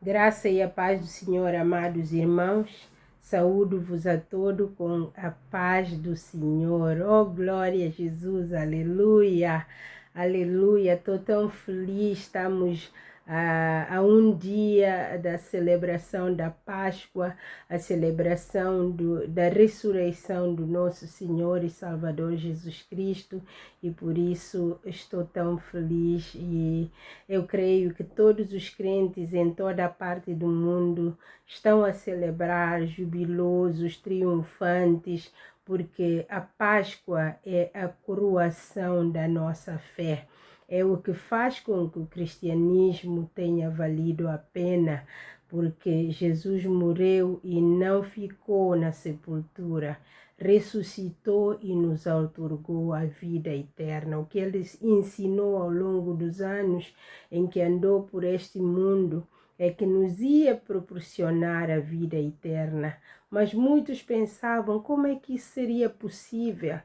Graça e a paz do Senhor, amados irmãos. Saúdo-vos a todos com a paz do Senhor. Oh, glória a Jesus, aleluia, aleluia. Estou tão feliz, estamos a um dia da celebração da Páscoa, a celebração da ressurreição do nosso Senhor e Salvador Jesus Cristo, e por isso estou tão feliz, e eu creio que todos os crentes em toda a parte do mundo estão a celebrar, jubilosos, triunfantes, porque a Páscoa é a coroação da nossa fé. É o que faz com que o cristianismo tenha valido a pena, porque Jesus morreu e não ficou na sepultura, ressuscitou e nos outorgou a vida eterna. O que ele ensinou ao longo dos anos em que andou por este mundo é que nos ia proporcionar a vida eterna. Mas muitos pensavam como é que isso seria possível.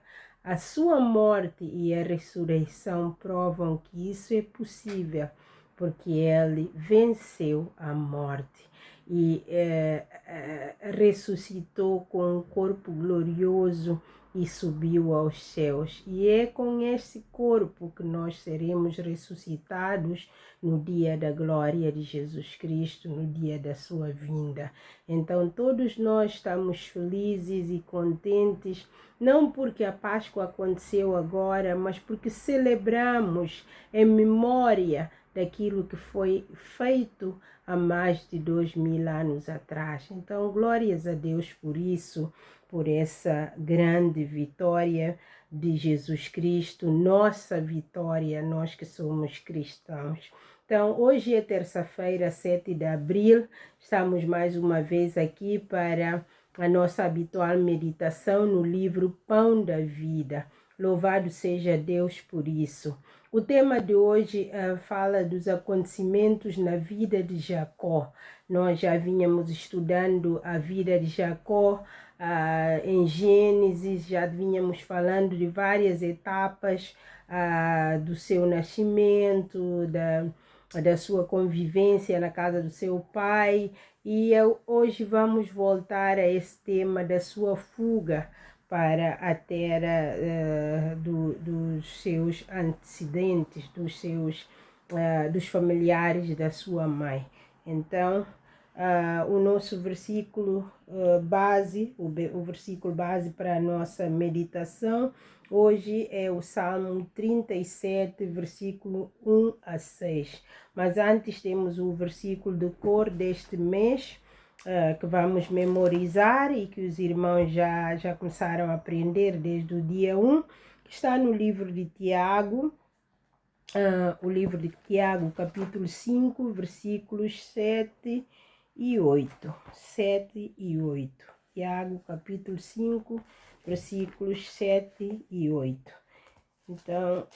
A sua morte e a ressurreição provam que isso é possível, porque ele venceu a morte e ressuscitou com um corpo glorioso e subiu aos céus. E é com esse corpo que nós seremos ressuscitados no dia da glória de Jesus Cristo, no dia da sua vinda. Então todos nós estamos felizes e contentes, não porque a Páscoa aconteceu agora, mas porque celebramos em memória daquilo que foi feito há mais de 2000 anos atrás. Então, glórias a Deus por isso, por essa grande vitória de Jesus Cristo, nossa vitória, nós que somos cristãos. Então, hoje é terça-feira, 7 de abril, estamos mais uma vez aqui para a nossa habitual meditação no livro Pão da Vida. Louvado seja Deus por isso. O tema de hoje fala dos acontecimentos na vida de Jacó. Nós já vínhamos estudando a vida de Jacó em Gênesis, já vínhamos falando de várias etapas do seu nascimento, da sua convivência na casa do seu pai, e hoje vamos voltar a esse tema da sua fuga para a terra dos seus antecedentes, dos familiares da sua mãe. Então, o nosso versículo base, o versículo base para a nossa meditação, hoje é o Salmo 37, versículo 1 a 6. Mas antes temos o versículo de cor deste mês, que vamos memorizar e que os irmãos já começaram a aprender desde o dia 1, que está no livro de Tiago, o livro de Tiago, capítulo 5, versículos 7 e 8. 7 e 8. Tiago, capítulo 5, versículos 7 e 8. Então,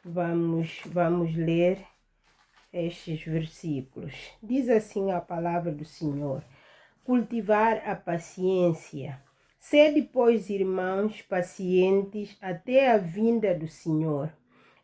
vamos ler estes versículos. Diz assim a palavra do Senhor: cultivar a paciência. Sede, pois, irmãos, pacientes até a vinda do Senhor.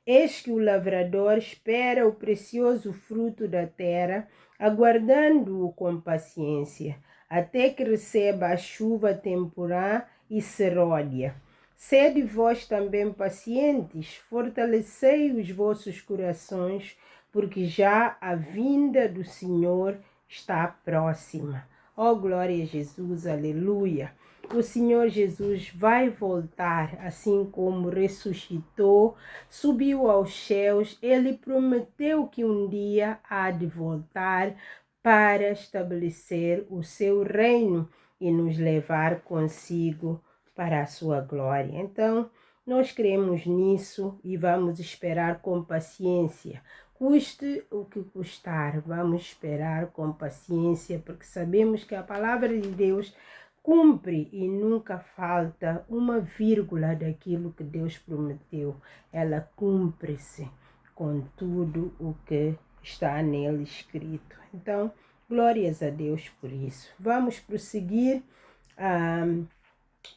Eis que o lavrador espera o precioso fruto da terra, aguardando-o com paciência, até que receba a chuva temporã e seródia. Sede vós também pacientes, fortalecei os vossos corações, porque já a vinda do Senhor está próxima. Ó, glória a Jesus, aleluia! O Senhor Jesus vai voltar, assim como ressuscitou, subiu aos céus. Ele prometeu que um dia há de voltar para estabelecer o seu reino e nos levar consigo para a sua glória. Então, nós cremos nisso e vamos esperar com paciência. Custe o que custar, vamos esperar com paciência, porque sabemos que a palavra de Deus cumpre e nunca falta uma vírgula daquilo que Deus prometeu. Ela cumpre-se com tudo o que está nele escrito. Então, glórias a Deus por isso. Vamos prosseguir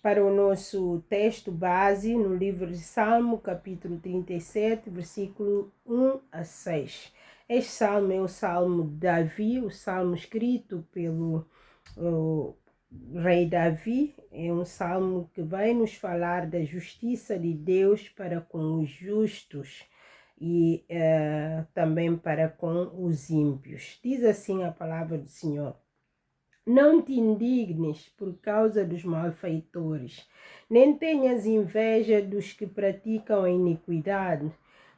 para o nosso texto base no livro de Salmo, capítulo 37, versículo 1 a 6. Este salmo é o salmo de Davi, o salmo escrito pelo rei Davi. É um salmo que vai nos falar da justiça de Deus para com os justos e também para com os ímpios. Diz assim a palavra do Senhor: não te indignes por causa dos malfeitores, nem tenhas inveja dos que praticam a iniquidade,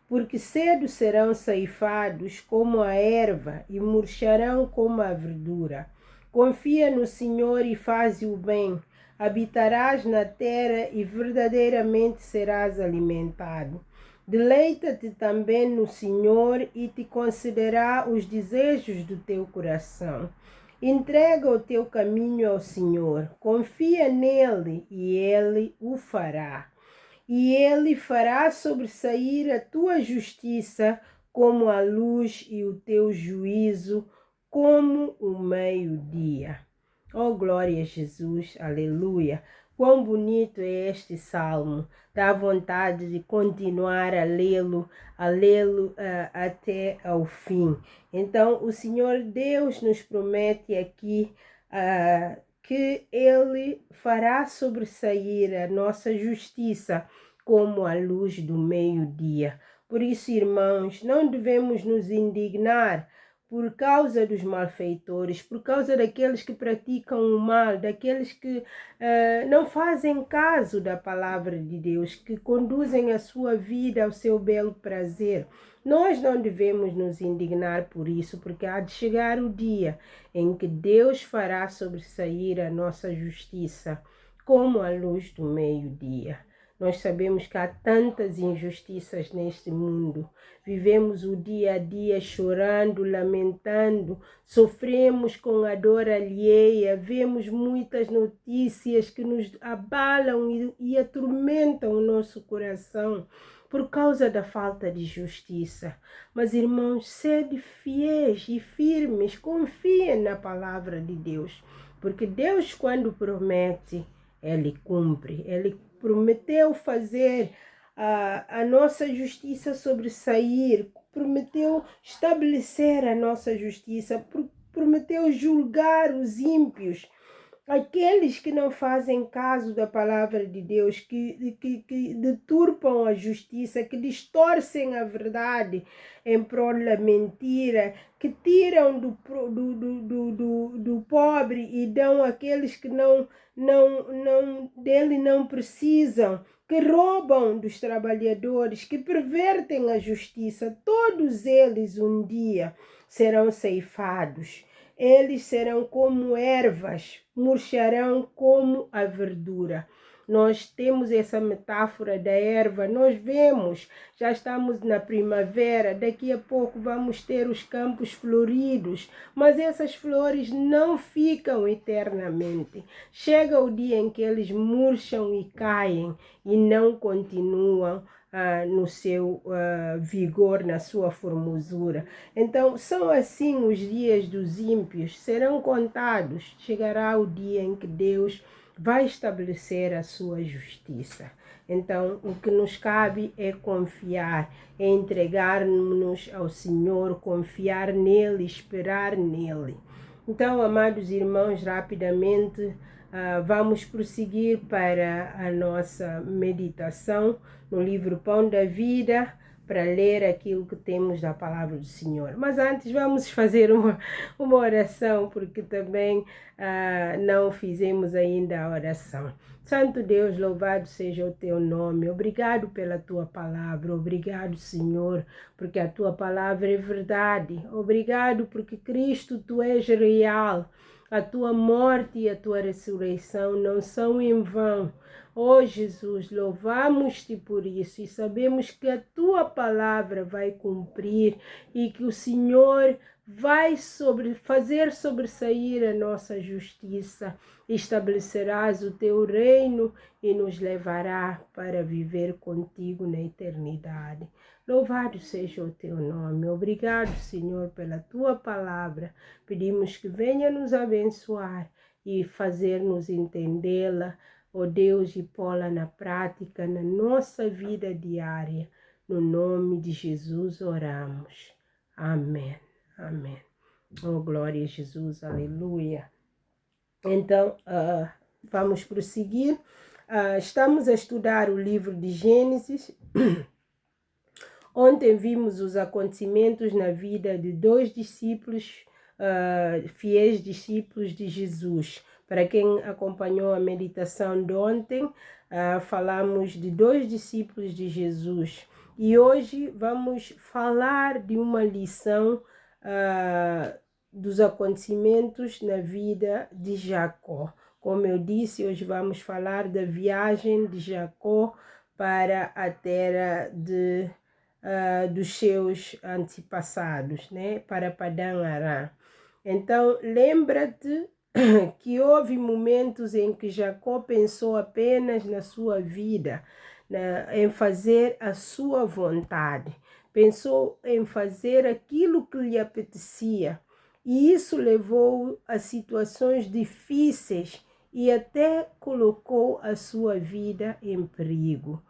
porque cedo serão ceifados como a erva e murcharão como a verdura. Confia no Senhor e faze o bem, habitarás na terra e verdadeiramente serás alimentado. Deleita-te também no Senhor e te concederá os desejos do teu coração. Entrega o teu caminho ao Senhor, confia nele e ele o fará. E ele fará sobressair a tua justiça como a luz e o teu juízo como o meio-dia. Oh, glória a Jesus, aleluia. Quão bonito é este salmo. Dá vontade de continuar a lê-lo até ao fim. Então, o Senhor Deus nos promete aqui que Ele fará sobressair a nossa justiça como a luz do meio-dia. Por isso, irmãos, não devemos nos indignar por causa dos malfeitores, por causa daqueles que praticam o mal, daqueles que não fazem caso da palavra de Deus, que conduzem a sua vida ao seu belo prazer. Nós não devemos nos indignar por isso, porque há de chegar o dia em que Deus fará sobressair a nossa justiça como a luz do meio-dia. Nós sabemos que há tantas injustiças neste mundo. Vivemos o dia a dia chorando, lamentando, sofremos com a dor alheia, vemos muitas notícias que nos abalam e atormentam o nosso coração por causa da falta de justiça. Mas, irmãos, sede fiéis e firmes, confiem na palavra de Deus, porque Deus, quando promete, Ele cumpre. Ele prometeu fazer a nossa justiça sobressair, prometeu estabelecer a nossa justiça, prometeu julgar os ímpios, aqueles que não fazem caso da palavra de Deus, que deturpam a justiça, que distorcem a verdade em prol da mentira, que tiram do pobre e dão àqueles que dele não precisam, que roubam dos trabalhadores, que pervertem a justiça. Todos eles um dia serão ceifados. Eles serão como ervas, murcharão como a verdura. Nós temos essa metáfora da erva, nós vemos, já estamos na primavera, daqui a pouco vamos ter os campos floridos, mas essas flores não ficam eternamente. Chega o dia em que eles murcham e caem e não continuam no seu vigor, na sua formosura. Então, são assim os dias dos ímpios, serão contados. Chegará o dia em que Deus vai estabelecer a sua justiça. Então, o que nos cabe é confiar, é entregar-nos ao Senhor, confiar nele, esperar nele. Então, amados irmãos, rapidamente vamos prosseguir para a nossa meditação no livro Pão da Vida, para ler aquilo que temos da palavra do Senhor. Mas antes vamos fazer uma oração, porque também não fizemos ainda a oração. Santo Deus, louvado seja o teu nome. Obrigado pela tua palavra. Obrigado, Senhor, porque a tua palavra é verdade. Obrigado porque Cristo, tu és real. A tua morte e a tua ressurreição não são em vão. Oh Jesus, louvamos-te por isso e sabemos que a tua palavra vai cumprir e que o Senhor vai fazer sobressair a nossa justiça. Estabelecerás o teu reino e nos levará para viver contigo na eternidade. Louvado seja o teu nome. Obrigado, Senhor, pela tua palavra. Pedimos que venha nos abençoar e fazer-nos entendê-la, ó Deus, e pô-la na prática, na nossa vida diária. No nome de Jesus oramos. Amém. Amém. Oh, glória a Jesus. Aleluia. Então, vamos prosseguir. Estamos a estudar o livro de Gênesis. Ontem vimos os acontecimentos na vida de dois discípulos, fiéis discípulos de Jesus. Para quem acompanhou a meditação de ontem, falamos de dois discípulos de Jesus. E hoje vamos falar de uma lição dos acontecimentos na vida de Jacó. Como eu disse, hoje vamos falar da viagem de Jacó para a terra dos seus antepassados, né? Para Padã Arã. Então, lembra-te que houve momentos em que Jacó pensou apenas na sua vida, em fazer a sua vontade. Pensou em fazer aquilo que lhe apetecia. E isso levou a situações difíceis e até colocou a sua vida em perigo.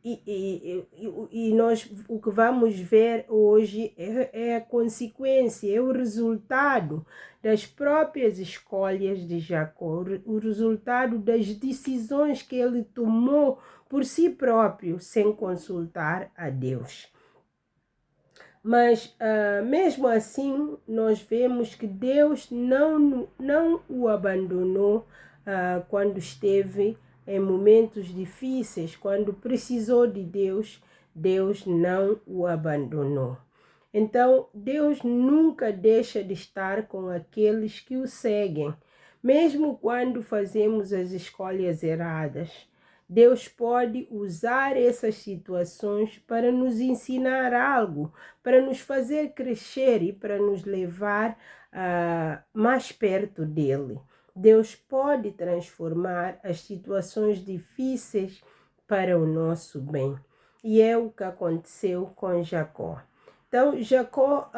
E nós o que vamos ver hoje é a consequência, é o resultado das próprias escolhas de Jacó, o resultado das decisões que ele tomou por si próprio, sem consultar a Deus. Mas mesmo assim, nós vemos que Deus não o abandonou quando esteve em momentos difíceis, quando precisou de Deus, Deus não o abandonou. Então, Deus nunca deixa de estar com aqueles que o seguem, mesmo quando fazemos as escolhas erradas. Deus pode usar essas situações para nos ensinar algo, para nos fazer crescer e para nos levar mais perto dele. Deus pode transformar as situações difíceis para o nosso bem. E é o que aconteceu com Jacó. Então, Jacó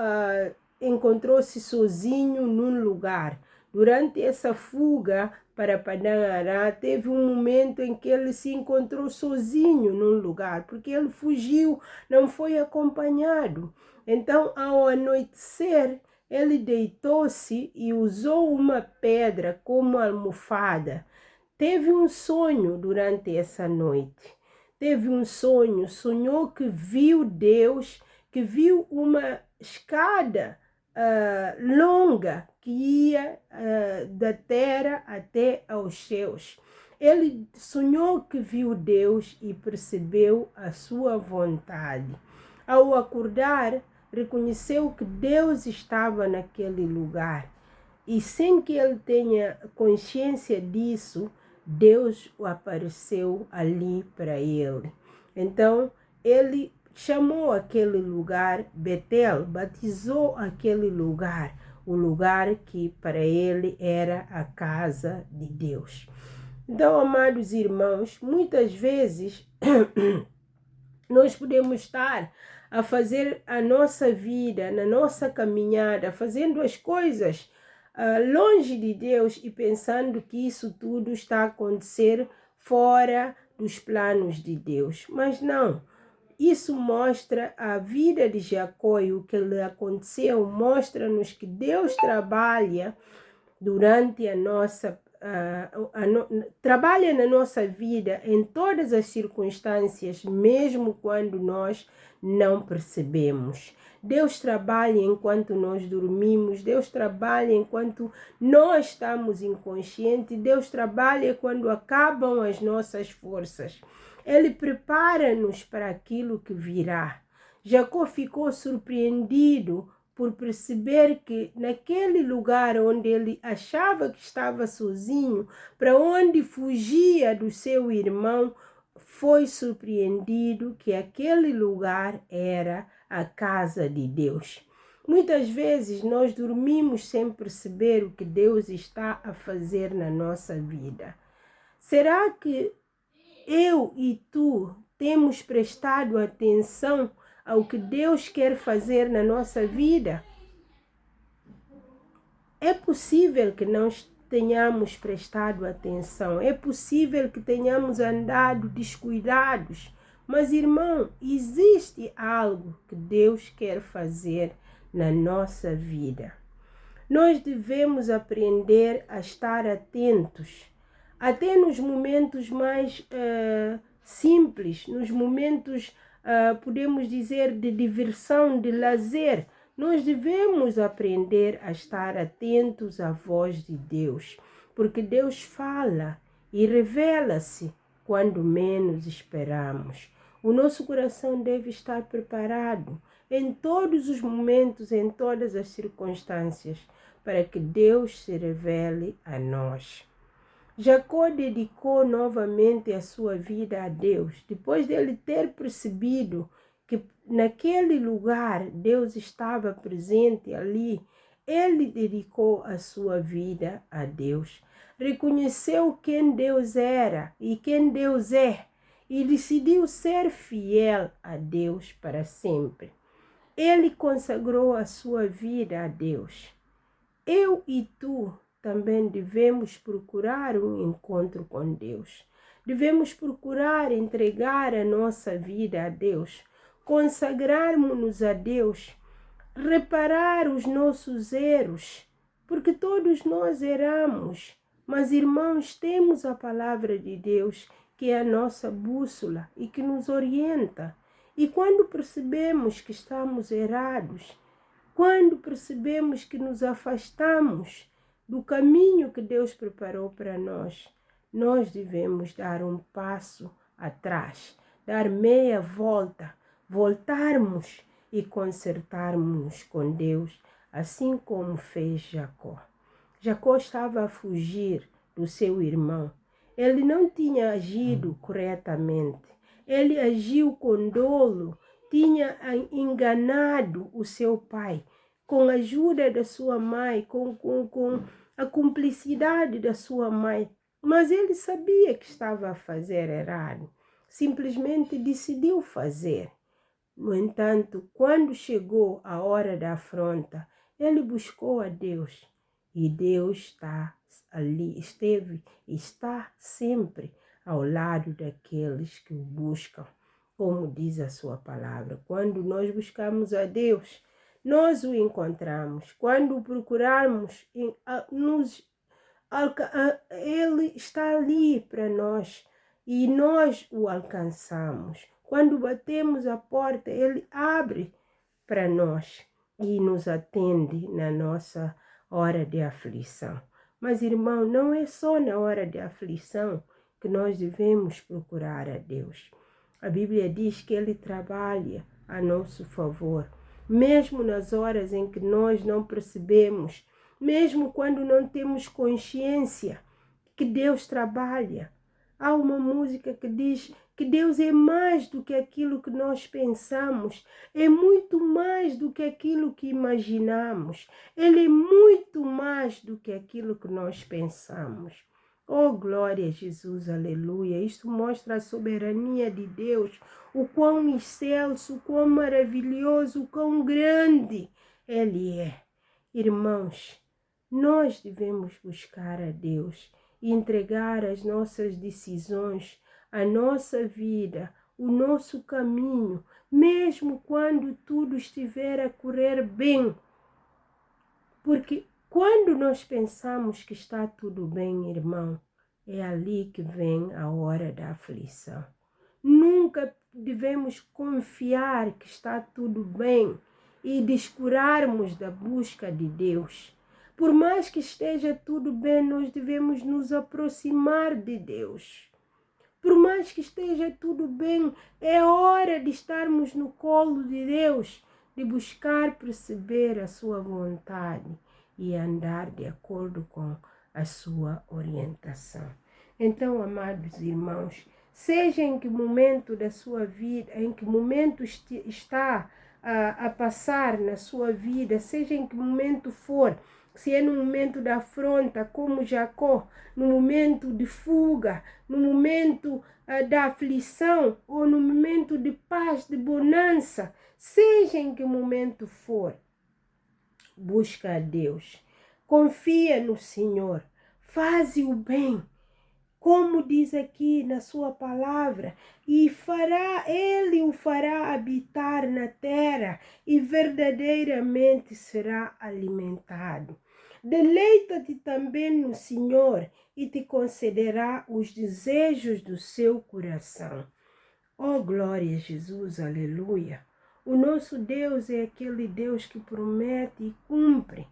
encontrou-se sozinho num lugar. Durante essa fuga para Padã Arã, teve um momento em que ele se encontrou sozinho num lugar, porque ele fugiu, não foi acompanhado. Então, ao anoitecer, ele deitou-se e usou uma pedra como almofada. Teve um sonho durante essa noite. Teve um sonho, sonhou que viu Deus, que viu uma escada longa que ia da terra até aos céus. Ele sonhou que viu Deus e percebeu a sua vontade. Ao acordar, reconheceu que Deus estava naquele lugar. E sem que ele tenha consciência disso, Deus apareceu ali para ele. Então, ele chamou aquele lugar Betel, batizou aquele lugar, o lugar que para ele era a casa de Deus. Então, amados irmãos, muitas vezes nós podemos estar a fazer a nossa vida, na nossa caminhada, fazendo as coisas longe de Deus e pensando que isso tudo está a acontecer fora dos planos de Deus. Mas não, isso mostra a vida de Jacó e o que lhe aconteceu, mostra-nos que Deus trabalha durante a nossa trabalha na nossa vida em todas as circunstâncias, mesmo quando nós não percebemos. Deus trabalha enquanto nós dormimos, Deus trabalha enquanto nós estamos inconscientes, Deus trabalha quando acabam as nossas forças. Ele prepara-nos para aquilo que virá. Jacó ficou surpreendido por perceber que naquele lugar onde ele achava que estava sozinho, para onde fugia do seu irmão, foi surpreendido que aquele lugar era a casa de Deus. Muitas vezes nós dormimos sem perceber o que Deus está a fazer na nossa vida. Será que eu e tu temos prestado atenção ao que Deus quer fazer na nossa vida? É possível que não tenhamos prestado atenção, é possível que tenhamos andado descuidados, mas, irmão, existe algo que Deus quer fazer na nossa vida. Nós devemos aprender a estar atentos, até nos momentos mais simples, nos momentos, podemos dizer, de diversão, de lazer. Nós devemos aprender a estar atentos à voz de Deus, porque Deus fala e revela-se quando menos esperamos. O nosso coração deve estar preparado em todos os momentos, em todas as circunstâncias, para que Deus se revele a nós. Jacó dedicou novamente a sua vida a Deus, depois dele ter percebido que naquele lugar Deus estava presente ali. Ele dedicou a sua vida a Deus, reconheceu quem Deus era e quem Deus é, e decidiu ser fiel a Deus para sempre. Ele consagrou a sua vida a Deus. Eu e tu também devemos procurar um encontro com Deus. Devemos procurar entregar a nossa vida a Deus, consagrarmos-nos a Deus, reparar os nossos erros, porque todos nós erramos. Mas, irmãos, temos a palavra de Deus, que é a nossa bússola e que nos orienta. E quando percebemos que estamos errados, quando percebemos que nos afastamos do caminho que Deus preparou para nós, nós devemos dar um passo atrás, dar meia volta, voltarmos e consertarmos-nos com Deus, assim como fez Jacó. Jacó estava a fugir do seu irmão. Ele não tinha agido corretamente. Ele agiu com dolo, tinha enganado o seu pai, com a ajuda da sua mãe, com a cumplicidade da sua mãe. Mas ele sabia que estava a fazer errado. Simplesmente decidiu fazer. No entanto, quando chegou a hora da afronta, ele buscou a Deus. E Deus está ali, esteve e está sempre ao lado daqueles que o buscam, como diz a sua palavra. Quando nós buscamos a Deus, nós o encontramos. Quando o procurarmos, Ele está ali para nós e nós o alcançamos. Quando batemos a porta, Ele abre para nós e nos atende na nossa hora de aflição. Mas, irmão, não é só na hora de aflição que nós devemos procurar a Deus. A Bíblia diz que Ele trabalha a nosso favor, mesmo nas horas em que nós não percebemos, mesmo quando não temos consciência que Deus trabalha. Há uma música que diz que Deus é mais do que aquilo que nós pensamos, é muito mais do que aquilo que imaginamos, Ele é muito mais do que aquilo que nós pensamos. Oh, glória a Jesus, aleluia. Isto mostra a soberania de Deus, o quão excelso, o quão maravilhoso, o quão grande Ele é. Irmãos, nós devemos buscar a Deus e entregar as nossas decisões, a nossa vida, o nosso caminho, mesmo quando tudo estiver a correr bem. Porque quando nós pensamos que está tudo bem, irmão, é ali que vem a hora da aflição. Nunca devemos confiar que está tudo bem e descurarmos da busca de Deus. Por mais que esteja tudo bem, nós devemos nos aproximar de Deus. Por mais que esteja tudo bem, é hora de estarmos no colo de Deus, de buscar perceber a sua vontade e andar de acordo com a sua orientação. Então, amados irmãos, seja em que momento da sua vida, em que momento está a passar na sua vida, seja em que momento for, se é no momento da afronta, como Jacó, no momento de fuga, no momento da aflição ou no momento de paz, de bonança, seja em que momento for, busca a Deus, confia no Senhor, faze o bem, como diz aqui na sua palavra, e ele o fará habitar na terra e verdadeiramente será alimentado. Deleita-te também no Senhor e te concederá os desejos do seu coração. Oh, glória a Jesus, aleluia! O nosso Deus é aquele Deus que promete e cumpre.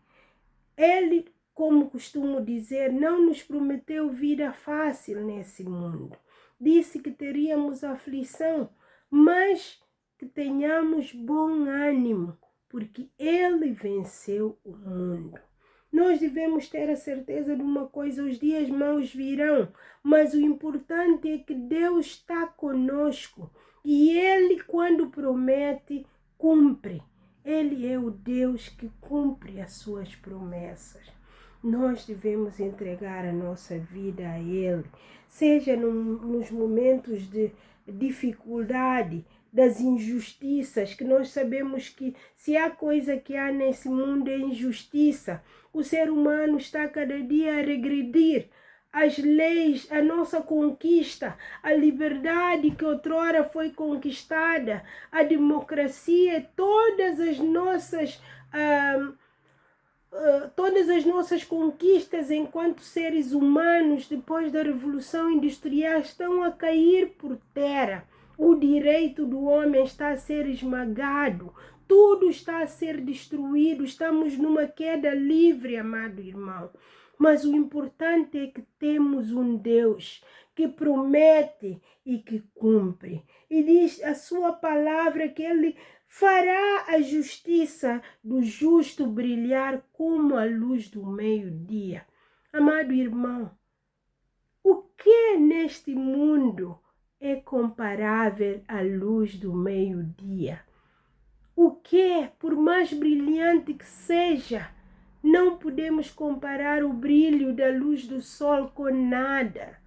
Ele, como costumo dizer, não nos prometeu vida fácil nesse mundo. Disse que teríamos aflição, mas que tenhamos bom ânimo, porque Ele venceu o mundo. Nós devemos ter a certeza de uma coisa: os dias maus virão, mas o importante é que Deus está conosco e Ele, quando promete, cumpre. Ele é o Deus que cumpre as suas promessas. Nós devemos entregar a nossa vida a Ele, seja nos momentos de dificuldade, das injustiças, que nós sabemos que se há coisa que há nesse mundo é injustiça. O ser humano está cada dia a regredir. As leis, a nossa conquista, a liberdade que outrora foi conquistada, a democracia, todas as nossas conquistas enquanto seres humanos depois da Revolução Industrial estão a cair por terra. O direito do homem está a ser esmagado, tudo está a ser destruído, estamos numa queda livre, amado irmão. Mas o importante é que temos um Deus que promete e que cumpre. E diz a sua palavra que Ele fará a justiça do justo brilhar como a luz do meio-dia. Amado irmão, o que neste mundo é comparável à luz do meio-dia? O que, por mais brilhante que seja, não podemos comparar o brilho da luz do sol com nada.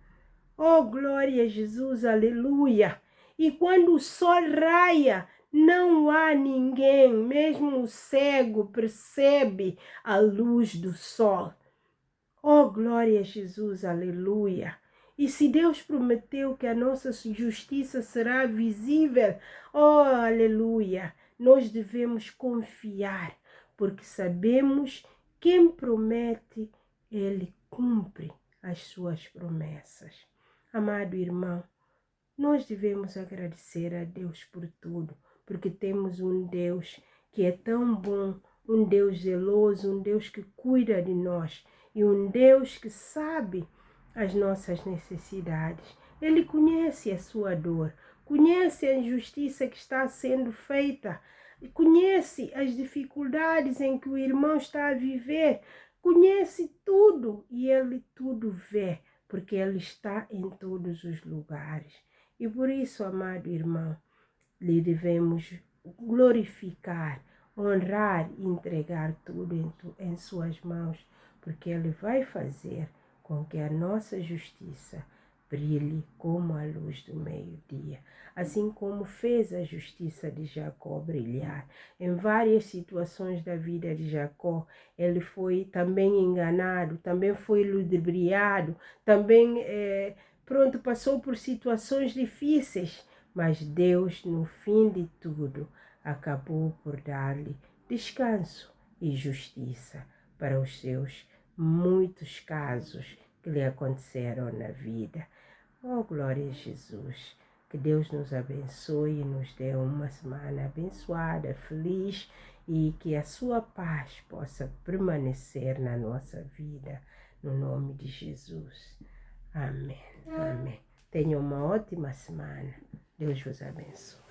Oh, glória a Jesus, aleluia! E quando o sol raia, não há ninguém, mesmo o cego percebe a luz do sol. Oh, glória a Jesus, aleluia! E se Deus prometeu que a nossa justiça será visível, oh, aleluia! Nós devemos confiar, porque sabemos quem promete, Ele cumpre as suas promessas. Amado irmão, nós devemos agradecer a Deus por tudo, porque temos um Deus que é tão bom, um Deus zeloso, um Deus que cuida de nós e um Deus que sabe as nossas necessidades. Ele conhece a sua dor, conhece a injustiça que está sendo feita, conhece as dificuldades em que o irmão está a viver, conhece tudo e Ele tudo vê, porque Ele está em todos os lugares. E por isso, amado irmão, lhe devemos glorificar, honrar e entregar tudo em suas mãos, porque Ele vai fazer com que a nossa justiça brilhe como a luz do meio-dia, assim como fez a justiça de Jacó brilhar. Em várias situações da vida de Jacó, ele foi também enganado, também foi ludibriado, também passou por situações difíceis, mas Deus, no fim de tudo, acabou por dar-lhe descanso e justiça para os seus muitos casos que lhe aconteceram na vida. Oh, glória a Jesus! Que Deus nos abençoe e nos dê uma semana abençoada, feliz, e que a sua paz possa permanecer na nossa vida, no nome de Jesus. Amém. Amém. Tenha uma ótima semana. Deus vos abençoe.